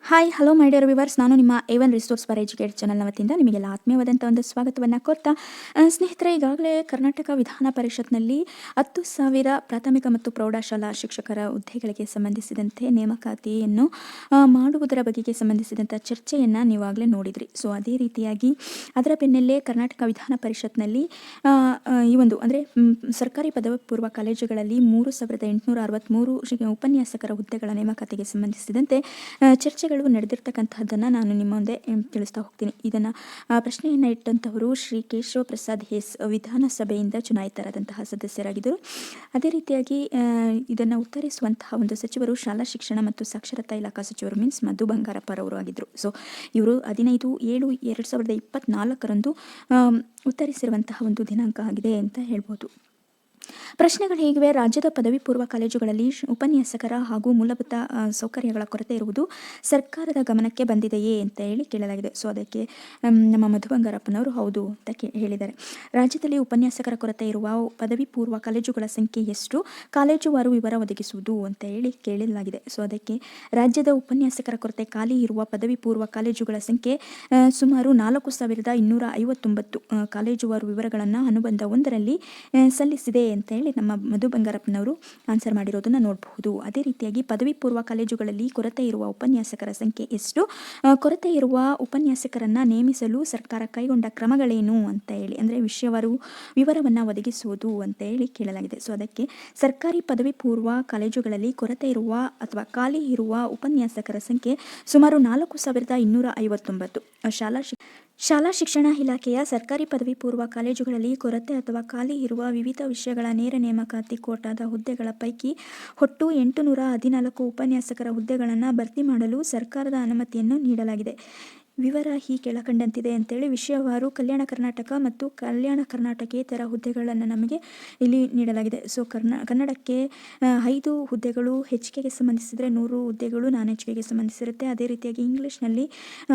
Hi hello my dear viewers, ನಾನು ನಿಮ್ಮ A1 resource for educate ಚಾನಲ್ನ ವತಿಯಿಂದ ನಿಮಗೆಲ್ಲ ಆತ್ಮೀಯವಾದಂಥ ಒಂದು ಸ್ವಾಗತವನ್ನು ಕೋರ್ತಾ ಸ್ನೇಹಿತರೆ, ಈಗಾಗಲೇ ಕರ್ನಾಟಕ ವಿಧಾನ ಪರಿಷತ್ನಲ್ಲಿ 10,000 ಪ್ರಾಥಮಿಕ ಮತ್ತು ಪ್ರೌಢಶಾಲಾ ಶಿಕ್ಷಕರ ಹುದ್ದೆಗಳಿಗೆ ಸಂಬಂಧಿಸಿದಂತೆ ನೇಮಕಾತಿಯನ್ನು ಮಾಡುವುದರ ಬಗೆಗೆ ಸಂಬಂಧಿಸಿದಂಥ ಚರ್ಚೆಯನ್ನು ನೀವಾಗಲೇ ನೋಡಿದ್ರಿ. ಸೊ ಅದೇ ರೀತಿಯಾಗಿ ಅದರ ಬೆನ್ನಲ್ಲೇ ಕರ್ನಾಟಕ ವಿಧಾನ ಪರಿಷತ್ನಲ್ಲಿ ಈ ಒಂದು ಅಂದರೆ ಸರ್ಕಾರಿ ಪದವಿ ಪೂರ್ವ ಕಾಲೇಜುಗಳಲ್ಲಿ 3,863 ಉಪನ್ಯಾಸಕರ ಹುದ್ದೆಗಳ ನೇಮಕಾತಿಗೆ ಸಂಬಂಧಿಸಿದಂತೆ ಚರ್ಚೆಗಳು ನಡೆದಿರ್ತಕ್ಕಂತಹದ್ದನ್ನು ನಾನು ನಿಮ್ಮ ಮುಂದೆ ತಿಳಿಸ್ತಾ ಹೋಗ್ತೀನಿ. ಇದನ್ನು ಪ್ರಶ್ನೆಯನ್ನು ಇಟ್ಟಂತಹವರು ಶ್ರೀ ಕೇಶವ ಪ್ರಸಾದ್ ಎಸ್, ವಿಧಾನಸಭೆಯಿಂದ ಚುನಾಯಿತರಾದಂತಹ ಸದಸ್ಯರಾಗಿದ್ದರು. ಅದೇ ರೀತಿಯಾಗಿ ಇದನ್ನು ಉತ್ತರಿಸುವಂತಹ ಒಂದು ಸಚಿವರು ಶಾಲಾ ಶಿಕ್ಷಣ ಮತ್ತು ಸಾಕ್ಷರತಾ ಇಲಾಖಾ ಸಚಿವರು ಮೀನ್ಸ್ ಮಧು ಬಂಗಾರಪ್ಪರವರು ಆಗಿದ್ದರು. ಸೊ ಇವರು 15/7/2024 ಉತ್ತರಿಸಿರುವಂತಹ ಒಂದು ದಿನಾಂಕ ಆಗಿದೆ ಅಂತ ಹೇಳ್ಬೋದು. ಪ್ರಶ್ನೆಗಳು ಹೀಗಿವೆ: ರಾಜ್ಯದ ಪದವಿ ಪೂರ್ವ ಕಾಲೇಜುಗಳಲ್ಲಿ ಉಪನ್ಯಾಸಕರ ಹಾಗೂ ಮೂಲಭೂತ ಸೌಕರ್ಯಗಳ ಕೊರತೆ ಇರುವುದು ಸರ್ಕಾರದ ಗಮನಕ್ಕೆ ಬಂದಿದೆಯೇ ಅಂತ ಹೇಳಿ ಕೇಳಲಾಗಿದೆ. ಸೊ ಅದಕ್ಕೆ ನಮ್ಮ ಮಧು ಬಂಗಾರಪ್ಪನವರು ಹೌದು ಅಂತ ಹೇಳಿದ್ದಾರೆ. ರಾಜ್ಯದಲ್ಲಿ ಉಪನ್ಯಾಸಕರ ಕೊರತೆ ಇರುವ ಪದವಿ ಪೂರ್ವ ಕಾಲೇಜುಗಳ ಸಂಖ್ಯೆ ಎಷ್ಟು, ಕಾಲೇಜುವಾರು ವಿವರ ಒದಗಿಸುವುದು ಅಂತ ಹೇಳಿ ಕೇಳಲಾಗಿದೆ. ಸೊ ಅದಕ್ಕೆ ರಾಜ್ಯದ ಉಪನ್ಯಾಸಕರ ಕೊರತೆ ಖಾಲಿ ಇರುವ ಪದವಿ ಪೂರ್ವ ಕಾಲೇಜುಗಳ ಸಂಖ್ಯೆ ಸುಮಾರು 4,259 ಕಾಲೇಜುವಾರು ವಿವರಗಳನ್ನು ಅನುಬಂಧ 1ರಲ್ಲಿ ಸಲ್ಲಿಸಿದೆ ಅಂತ ಹೇಳಿ ನಮ್ಮ ಮಧು ಬಂಗಾರಪ್ಪನವರು ಆನ್ಸರ್ ಮಾಡಿರೋದನ್ನ ನೋಡಬಹುದು. ಅದೇ ರೀತಿಯಾಗಿ ಪದವಿ ಪೂರ್ವ ಕಾಲೇಜುಗಳಲ್ಲಿ ಕೊರತೆ ಇರುವ ಉಪನ್ಯಾಸಕರ ಸಂಖ್ಯೆ ಎಷ್ಟು, ಕೊರತೆ ಇರುವ ಉಪನ್ಯಾಸಕರನ್ನ ನೇಮಿಸಲು ಸರ್ಕಾರ ಕೈಗೊಂಡ ಕ್ರಮಗಳೇನು ಅಂತ ಹೇಳಿ ಅಂದರೆ ವಿಷಯವಾರು ವಿವರವನ್ನು ಒದಗಿಸುವುದು ಅಂತ ಹೇಳಿ ಕೇಳಲಾಗಿದೆ. ಸೊ ಅದಕ್ಕೆ ಸರ್ಕಾರಿ ಪದವಿ ಪೂರ್ವ ಕಾಲೇಜುಗಳಲ್ಲಿ ಕೊರತೆ ಇರುವ ಅಥವಾ ಖಾಲಿ ಇರುವ ಉಪನ್ಯಾಸಕರ ಸಂಖ್ಯೆ ಸುಮಾರು 4,259. ಶಾಲಾ ಶಿಕ್ಷಣ ಇಲಾಖೆಯ ಸರ್ಕಾರಿ ಪದವಿ ಪೂರ್ವ ಕಾಲೇಜುಗಳಲ್ಲಿ ಕೊರತೆ ಅಥವಾ ಖಾಲಿ ಇರುವ ವಿವಿಧ ವಿಷಯಗಳ ನೇರ ನೇಮಕಾತಿ ಕೋಟಾದ ಹುದ್ದೆಗಳ ಪೈಕಿ ಒಟ್ಟು 814 ಉಪನ್ಯಾಸಕರ ಹುದ್ದೆಗಳನ್ನು ಭರ್ತಿ ಮಾಡಲು ಸರ್ಕಾರದ ಅನುಮತಿಯನ್ನು ನೀಡಲಾಗಿದೆ. ವಿವರ ಈ ಕೆಳಕಂಡಂತಿದೆ ಅಂತೇಳಿ ವಿಷಯವಾರು ಕಲ್ಯಾಣ ಕರ್ನಾಟಕ ಮತ್ತು ಕಲ್ಯಾಣ ಕರ್ನಾಟಕೇತರ ಹುದ್ದೆಗಳನ್ನು ನಮಗೆ ಇಲ್ಲಿ ನೀಡಲಾಗಿದೆ. ಸೊ ಕನ್ನಡಕ್ಕೆ 5 ಹುದ್ದೆಗಳು ಹೆಚ್ಚಿಗೆಗೆ ಸಂಬಂಧಿಸಿದರೆ 100 ಹುದ್ದೆಗಳು ನಾನ್ ಹೆಚ್ಚಿಗೆಗೆ ಸಂಬಂಧಿಸಿರುತ್ತೆ. ಅದೇ ರೀತಿಯಾಗಿ ಇಂಗ್ಲೀಷ್ನಲ್ಲಿ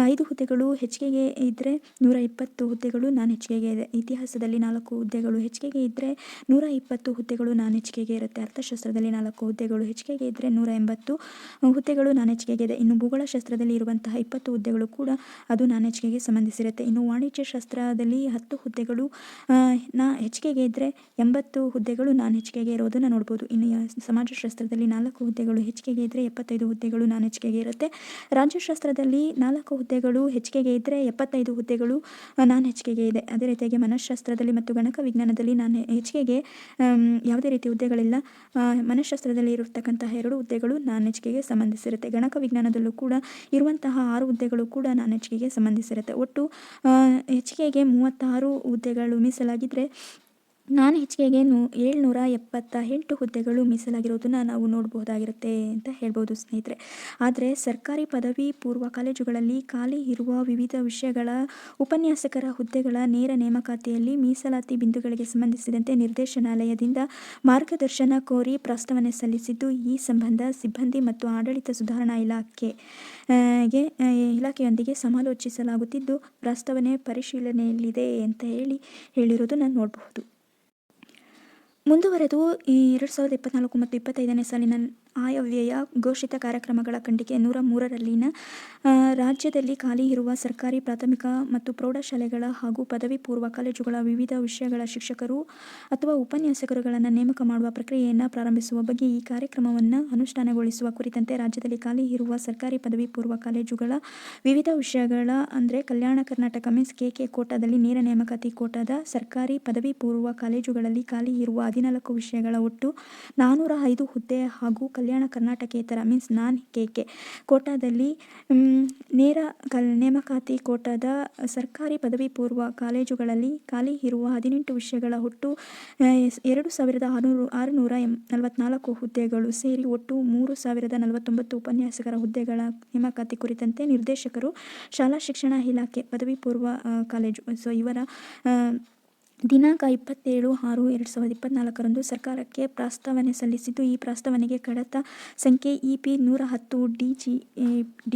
5 ಹುದ್ದೆಗಳು ಹೆಚ್ಚಿಗೆಗೆ ಇದ್ದರೆ 120 ಹುದ್ದೆಗಳು ನಾನ್ ಹೆಚ್ಚಿಗೆಗೆ ಇದೆ. ಇತಿಹಾಸದಲ್ಲಿ 4 ಹುದ್ದೆಗಳು ಹೆಚ್ಚಿಗೆಗೆ ಇದ್ದರೆ 120 ಹುದ್ದೆಗಳು ನಾನ್ ಹೆಚ್ಚಿಗೆಗೆ ಇರುತ್ತೆ. ಅರ್ಥಶಾಸ್ತ್ರದಲ್ಲಿ 4 ಹುದ್ದೆಗಳು ಹೆಚ್ಚಿಗೆಗೆ ಇದ್ದರೆ 180 ಹುದ್ದೆಗಳು ನಾನ್ ಹೆಚ್ಚಿಗೆಗೆ ಇದೆ. ಇನ್ನು ಭೂಗೋಳಶಾಸ್ತ್ರದಲ್ಲಿ ಇರುವಂತಹ 20 ಹುದ್ದೆಗಳು ಕೂಡ ಅದು ನಾನ್ ಹೆಚ್ಚಿಗೆಗೆ ಸಂಬಂಧಿಸಿರುತ್ತೆ. ಇನ್ನು ವಾಣಿಜ್ಯ ಶಾಸ್ತ್ರದಲ್ಲಿ 10 ಹುದ್ದೆಗಳು ಹೆಚ್ಚಿಗೆಗೆ ಇದ್ದರೆ 80 ಹುದ್ದೆಗಳು ನಾನ್ ಹೆಚ್ಚಿಗೆಗೆ ಇರೋದನ್ನು ನೋಡ್ಬೋದು. ಇನ್ನು ಸಮಾಜಶಾಸ್ತ್ರದಲ್ಲಿ 4 ಹುದ್ದೆಗಳು ಹೆಚ್ಚಿಗೆಗೆ ಇದ್ದರೆ 75 ಹುದ್ದೆಗಳು ನಾನ್ ಹೆಚ್ಚಿಗೆಗೆ ಇರುತ್ತೆ. ರಾಜ್ಯಶಾಸ್ತ್ರದಲ್ಲಿ 4 ಹುದ್ದೆಗಳು ಹೆಚ್ಚಿಗೆಗೆ ಇದ್ದರೆ 75 ಹುದ್ದೆಗಳು ನಾನ್ ಹೆಚ್ಚಿಗೆಗೆ ಇದೆ. ಅದೇ ರೀತಿಯಾಗಿ ಮನಃಶಾಸ್ತ್ರದಲ್ಲಿ ಮತ್ತು ಗಣಕ ವಿಜ್ಞಾನದಲ್ಲಿ ಹೆಚ್ಚಿಗೆಗೆ ಯಾವುದೇ ರೀತಿ ಹುದ್ದೆಗಳಿಲ್ಲ. ಮನಃಶಾಸ್ತ್ರದಲ್ಲಿ ಇರತಕ್ಕಂತಹ 2 ಹುದ್ದೆಗಳು ನಾನ್ ಹೆಚ್ಚಿಗೆಗೆ ಸಂಬಂಧಿಸಿರುತ್ತೆ. ಗಣಕ ವಿಜ್ಞಾನದಲ್ಲೂ ಕೂಡ ಇರುವಂತಹ 6 ಹುದ್ದೆಗಳು ಕೂಡ ನಾನ್ ಹೆಚ್ಚಿಗೆಗೆ ಸಂಬಂಧಿಸಿರುತ್ತೆ. ಒಟ್ಟು ಹೆಚ್ಚಿಗೆಗೆ 36 ಹುದ್ದೆಗಳು ಮೀಸಲಾಗಿದ್ದರೆ ನಾನ್ ಹೆಚ್ಚಿಗೆಗೆ 778 ಹುದ್ದೆಗಳು ಮೀಸಲಾಗಿರೋದನ್ನು ನಾವು ನೋಡಬಹುದಾಗಿರುತ್ತೆ ಅಂತ ಹೇಳ್ಬೋದು ಸ್ನೇಹಿತರೆ. ಆದರೆ ಸರ್ಕಾರಿ ಪದವಿ ಪೂರ್ವ ಕಾಲೇಜುಗಳಲ್ಲಿ ಖಾಲಿ ಇರುವ ವಿವಿಧ ವಿಷಯಗಳ ಉಪನ್ಯಾಸಕರ ಹುದ್ದೆಗಳ ನೇರ ನೇಮಕಾತಿಯಲ್ಲಿ ಮೀಸಲಾತಿ ಬಿಂದುಗಳಿಗೆ ಸಂಬಂಧಿಸಿದಂತೆ ನಿರ್ದೇಶನಾಲಯದಿಂದ ಮಾರ್ಗದರ್ಶನ ಕೋರಿ ಪ್ರಸ್ತಾವನೆ ಸಲ್ಲಿಸಿದ್ದು, ಈ ಸಂಬಂಧ ಸಿಬ್ಬಂದಿ ಮತ್ತು ಆಡಳಿತ ಸುಧಾರಣಾ ಇಲಾಖೆಯೊಂದಿಗೆ ಸಮಾಲೋಚಿಸಲಾಗುತ್ತಿದ್ದು ಪ್ರಸ್ತಾವನೆ ಪರಿಶೀಲನೆಯಲ್ಲಿದೆ ಅಂತ ಹೇಳಿರೋದನ್ನು ನೋಡಬಹುದು. ಮುಂದುವರೆದು 2024 ಮತ್ತು 2025ನೇ ಸಾಲಿನ ಆಯವ್ಯಯ ಘೋಷಿತ ಕಾರ್ಯಕ್ರಮಗಳ ಖಂಡಿಕೆ 103ರಲ್ಲಿನ ರಾಜ್ಯದಲ್ಲಿ ಖಾಲಿ ಇರುವ ಸರ್ಕಾರಿ ಪ್ರಾಥಮಿಕ ಮತ್ತು ಪ್ರೌಢಶಾಲೆಗಳ ಹಾಗೂ ಪದವಿ ಪೂರ್ವ ಕಾಲೇಜುಗಳ ವಿವಿಧ ವಿಷಯಗಳ ಶಿಕ್ಷಕರು ಅಥವಾ ಉಪನ್ಯಾಸಕರುಗಳನ್ನು ನೇಮಕ ಮಾಡುವ ಪ್ರಕ್ರಿಯೆಯನ್ನು ಪ್ರಾರಂಭಿಸುವ ಬಗ್ಗೆ ಈ ಕಾರ್ಯಕ್ರಮವನ್ನು ಅನುಷ್ಠಾನಗೊಳಿಸುವ ಕುರಿತಂತೆ ರಾಜ್ಯದಲ್ಲಿ ಖಾಲಿ ಇರುವ ಸರ್ಕಾರಿ ಪದವಿ ಪೂರ್ವ ಕಾಲೇಜುಗಳ ವಿವಿಧ ವಿಷಯಗಳ ಅಂದರೆ ಕಲ್ಯಾಣ ಕರ್ನಾಟಕ ಮೀನ್ಸ್ KK ಕೋಟಾದಲ್ಲಿ ನೇರ ನೇಮಕಾತಿ ಕೋಟಾದ ಸರ್ಕಾರಿ ಪದವಿ ಪೂರ್ವ ಕಾಲೇಜುಗಳಲ್ಲಿ ಖಾಲಿ ಇರುವ 14 ವಿಷಯಗಳ ಒಟ್ಟು 405 ಹುದ್ದೆ ಹಾಗೂ ಕಲ್ಯಾಣ ಕರ್ನಾಟಕೇತರ ಮೀನ್ಸ್ ನಾನ್ KK ಕೋಟಾದಲ್ಲಿ ನೇರ ನೇಮಕಾತಿ ಕೋಟಾದ ಸರ್ಕಾರಿ ಪದವಿ ಪೂರ್ವ ಕಾಲೇಜುಗಳಲ್ಲಿ ಖಾಲಿ ಇರುವ 18 ವಿಷಯಗಳ ಒಟ್ಟು 2,644 ಹುದ್ದೆಗಳು ಸೇರಿ ಒಟ್ಟು 3,049 ಉಪನ್ಯಾಸಕರ ಹುದ್ದೆಗಳ ನೇಮಕಾತಿ ಕುರಿತಂತೆ ನಿರ್ದೇಶಕರು, ಶಾಲಾ ಶಿಕ್ಷಣ ಇಲಾಖೆ, ಪದವಿ ಪೂರ್ವ ಕಾಲೇಜು ಸೊ ಇವರ ದಿನಾಂಕ 27/6/2024 ಸರ್ಕಾರಕ್ಕೆ ಪ್ರಸ್ತಾವನೆ ಸಲ್ಲಿಸಿದ್ದು, ಈ ಪ್ರಸ್ತಾವನೆಗೆ ಕಡತ ಸಂಖ್ಯೆ EP 110 DGD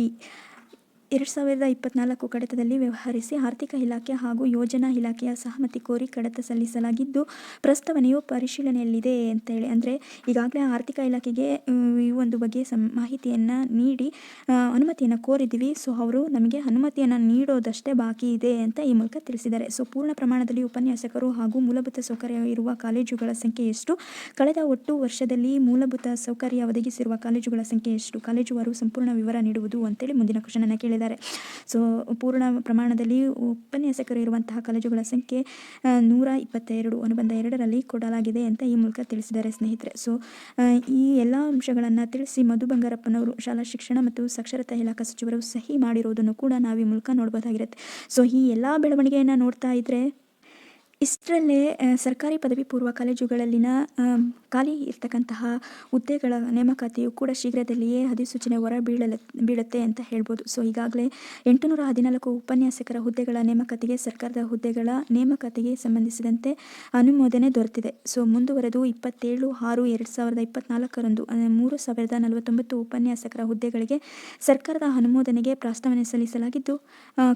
2024 ಕಡತದಲ್ಲಿ ವ್ಯವಹರಿಸಿ ಆರ್ಥಿಕ ಇಲಾಖೆ ಹಾಗೂ ಯೋಜನಾ ಇಲಾಖೆಯ ಸಹಮತಿ ಕೋರಿ ಕಡತ ಸಲ್ಲಿಸಲಾಗಿದ್ದು, ಪ್ರಸ್ತಾವನೆಯು ಪರಿಶೀಲನೆಯಲ್ಲಿದೆ ಅಂತ ಹೇಳಿ. ಅಂದರೆ ಈಗಾಗಲೇ ಆರ್ಥಿಕ ಇಲಾಖೆಗೆ ಈ ಒಂದು ಬಗ್ಗೆ ಮಾಹಿತಿಯನ್ನು ನೀಡಿ ಅನುಮತಿಯನ್ನು ಕೋರಿದ್ದೀವಿ. ಸೊ ಅವರು ನಮಗೆ ಅನುಮತಿಯನ್ನು ನೀಡೋದಷ್ಟೇ ಬಾಕಿ ಇದೆ ಅಂತ ಈ ಮೂಲಕ ತಿಳಿಸಿದ್ದಾರೆ. ಸೊ ಪೂರ್ಣ ಪ್ರಮಾಣದಲ್ಲಿ ಉಪನ್ಯಾಸಕರು ಹಾಗೂ ಮೂಲಭೂತ ಸೌಕರ್ಯ ಇರುವ ಕಾಲೇಜುಗಳ ಸಂಖ್ಯೆ ಎಷ್ಟು? ಕಳೆದ ಒಟ್ಟು ವರ್ಷದಲ್ಲಿ ಮೂಲಭೂತ ಸೌಕರ್ಯ ಒದಗಿಸಿರುವ ಕಾಲೇಜುಗಳ ಸಂಖ್ಯೆ ಎಷ್ಟು? ಕಾಲೇಜುವಾರು ಸಂಪೂರ್ಣ ವಿವರ ನೀಡುವುದು ಅಂತೇಳಿ ಮುಂದಿನ ಕ್ವಶನ್ ಅನ್ನು ಕೇಳಿದ್ದಾರೆ. ಸೊ ಪೂರ್ಣ ಪ್ರಮಾಣದಲ್ಲಿ ಉಪನ್ಯಾಸಕರು ಇರುವಂತಹ ಕಾಲೇಜುಗಳ ಸಂಖ್ಯೆ 122 ಅನುಬಂಧ 2ರಲ್ಲಿ ಕೊಡಲಾಗಿದೆ ಅಂತ ಈ ಮೂಲಕ ತಿಳಿಸಿದ್ದಾರೆ ಸ್ನೇಹಿತರೆ. ಸೊ ಈ ಎಲ್ಲ ಅಂಶಗಳನ್ನು ತಿಳಿಸಿ ಮಧು ಬಂಗಾರಪ್ಪನವರು ಶಾಲಾ ಶಿಕ್ಷಣ ಮತ್ತು ಸಾಕ್ಷರತಾ ಇಲಾಖಾ ಸಚಿವರು ಸಹಿ ಮಾಡಿರೋದನ್ನು ಕೂಡ ನಾವು ಈ ಮೂಲಕ ನೋಡ್ಬೋದಾಗಿರುತ್ತೆ. ಸೊ ಈ ಎಲ್ಲ ಬೆಳವಣಿಗೆಯನ್ನು ನೋಡ್ತಾ ಇದ್ರೆ ಇಷ್ಟರಲ್ಲೇ ಸರ್ಕಾರಿ ಪದವಿ ಪೂರ್ವ ಕಾಲೇಜುಗಳಲ್ಲಿನ ಖಾಲಿ ಇರ್ತಕ್ಕಂತಹ ಹುದ್ದೆಗಳ ನೇಮಕಾತಿಯು ಕೂಡ ಶೀಘ್ರದಲ್ಲಿಯೇ ಅಧಿಸೂಚನೆ ಬೀಳುತ್ತೆ ಅಂತ ಹೇಳ್ಬೋದು. ಸೊ ಈಗಾಗಲೇ 814 ಉಪನ್ಯಾಸಕರ ಹುದ್ದೆಗಳ ನೇಮಕಾತಿಗೆ ಸರ್ಕಾರದ ಹುದ್ದೆಗಳ ನೇಮಕಾತಿಗೆ ಸಂಬಂಧಿಸಿದಂತೆ ಅನುಮೋದನೆ ದೊರೆತಿದೆ. ಸೊ ಮುಂದುವರೆದು 27/6/2024 3049 ಉಪನ್ಯಾಸಕರ ಹುದ್ದೆಗಳಿಗೆ ಸರ್ಕಾರದ ಅನುಮೋದನೆಗೆ ಪ್ರಸ್ತಾವನೆ ಸಲ್ಲಿಸಲಾಗಿದ್ದು,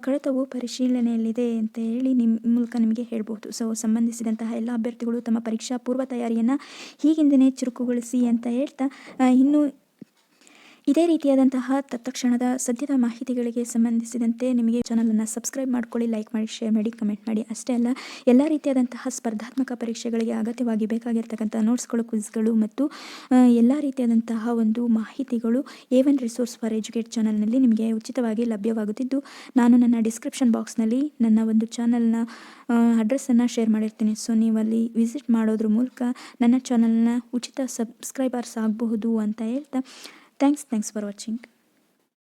ಕಡತವು ಪರಿಶೀಲನೆಯಲ್ಲಿದೆ ಅಂತ ಹೇಳಿ ಮೂಲಕ ನಿಮಗೆ ಹೇಳ್ಬೋದು. ಸೊ ಸಂಬಂಧಿಸಿದಂತಹ ಎಲ್ಲ ಅಭ್ಯರ್ಥಿಗಳು ತಮ್ಮ ಪರೀಕ್ಷಾ ಪೂರ್ವ ತಯಾರಿಯನ್ನು ಹೀಗಿಂದನೇ ಚುರುಕುಗೊಳಿಸಿ ಅಂತ ಹೇಳ್ತಾ, ಇನ್ನು ಇದೇ ರೀತಿಯಾದಂತಹ ತತ್ಕ್ಷಣದ ಸದ್ಯದ ಮಾಹಿತಿಗಳಿಗೆ ಸಂಬಂಧಿಸಿದಂತೆ ನಿಮಗೆ ಚಾನಲನ್ನು ಸಬ್ಸ್ಕ್ರೈಬ್ ಮಾಡ್ಕೊಳ್ಳಿ, ಲೈಕ್ ಮಾಡಿ, ಶೇರ್ ಮಾಡಿ, ಕಮೆಂಟ್ ಮಾಡಿ. ಅಷ್ಟೇ ಅಲ್ಲ, ಎಲ್ಲ ರೀತಿಯಾದಂತಹ ಸ್ಪರ್ಧಾತ್ಮಕ ಪರೀಕ್ಷೆಗಳಿಗೆ ಅಗತ್ಯವಾಗಿ ಬೇಕಾಗಿರ್ತಕ್ಕಂಥ ನೋಟ್ಸ್ಗಳು, ಕ್ವಿಜ್ಗಳು ಮತ್ತು ಎಲ್ಲ ರೀತಿಯಾದಂತಹ ಒಂದು ಮಾಹಿತಿಗಳು A1 ರಿಸೋರ್ಸ್ ಫಾರ್ ಎಜುಕೇಟ್ ಚಾನಲ್ನಲ್ಲಿ ನಿಮಗೆ ಉಚಿತವಾಗಿ ಲಭ್ಯವಾಗುತ್ತಿದ್ದು, ನಾನು ನನ್ನ ಡಿಸ್ಕ್ರಿಪ್ಷನ್ ಬಾಕ್ಸ್ನಲ್ಲಿ ನನ್ನ ಒಂದು ಚಾನಲ್ನ ಅಡ್ರೆಸ್ಸನ್ನು ಶೇರ್ ಮಾಡಿರ್ತೀನಿ. ಸೊ ನೀವು ಅಲ್ಲಿ ವಿಸಿಟ್ ಮಾಡೋದ್ರ ಮೂಲಕ ನನ್ನ ಚಾನಲ್ನ ಉಚಿತ ಸಬ್ಸ್ಕ್ರೈಬರ್ಸ್ ಆಗಬಹುದು ಅಂತ ಹೇಳ್ತಾ, ಥ್ಯಾಂಕ್ಸ್ ಫಾರ್ ವಾಚಿಂಗ್.